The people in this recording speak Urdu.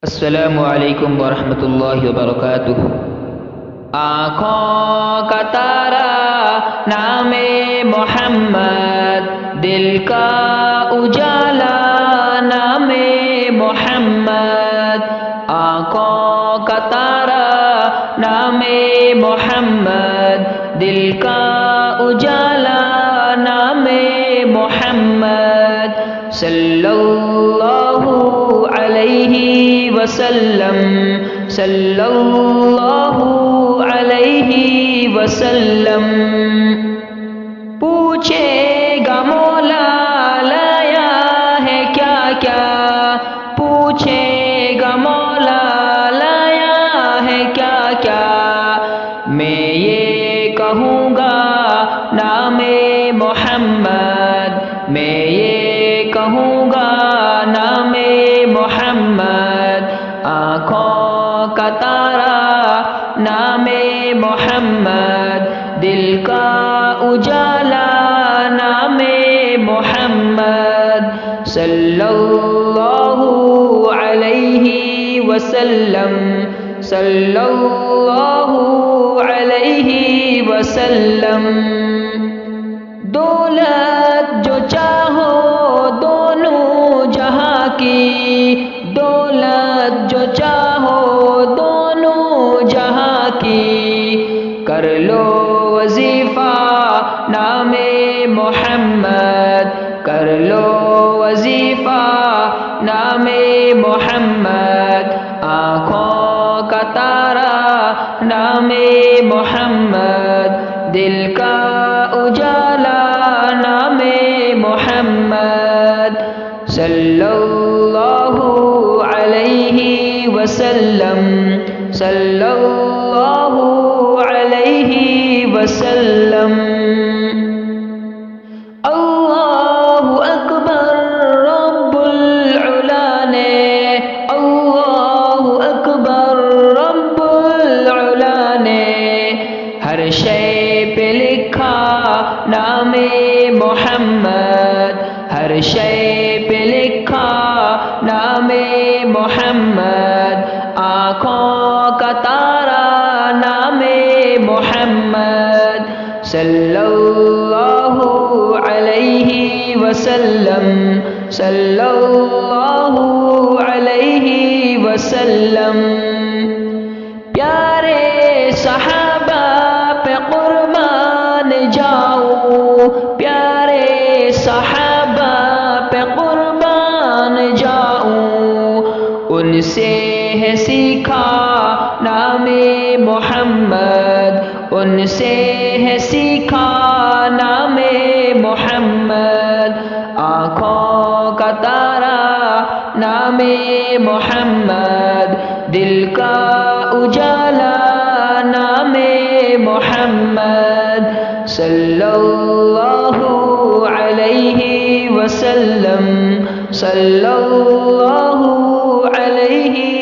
السلام علیکم ورحمۃ اللہ وبرکاتہ۔ آنکھوں کا تارا نام محمد، دل کا اجالا نام محمد۔ آنکھوں کا تارا نام محمد، دل کا اجالا نام محمد۔ صلی اللہ علیہ وسلم، صلی اللہ علیہ وسلم۔ پوچھے گا مولا لایا ہے کیا کیا، پوچھے گا مولا لایا ہے کیا کیا۔ میں یہ کہوں گا نام محمد، میں یہ کہوں گا نام محمد۔ آنکھوں کا تارا نام محمد، دل کا اجالا نام محمد۔ صلی اللہ علیہ وسلم، صلی اللہ علیہ وسلم۔ دولت جو چاہو دونوں جہاں کی، دولت جو چاہو دونوں جہاں کی، کر لو وظیفہ نام محمد، کر لو وظیفہ نام محمد۔ آنکھوں کا تارا نام محمد، دل کا اجالا نام محمد۔ صلی اللہ علیہ وسلم، صلی اللہ علیہ وسلم۔ اللہ اکبر رب العلا نے، اللہ اکبر رب العلا نے، ہر شے پہ لکھا نام محمد، ہر شے پہ لکھا نام محمد۔ آنکھوں کا تارا نام محمد، صلی اللہ علیہ وسلم، صلی اللہ علیہ وسلم۔ پیارے صحابہ پہ قربان جاؤں، پیارے صحابہ پہ قربان جاؤں، ان سے ہے سیکھا نام محمد، ان سے ہے سیکھا نام محمد۔ آنکھوں کا تارا نام محمد، دل کا اجالا نام محمد۔ صلی اللہ علیہ وسلم، صلی اللہ علیہ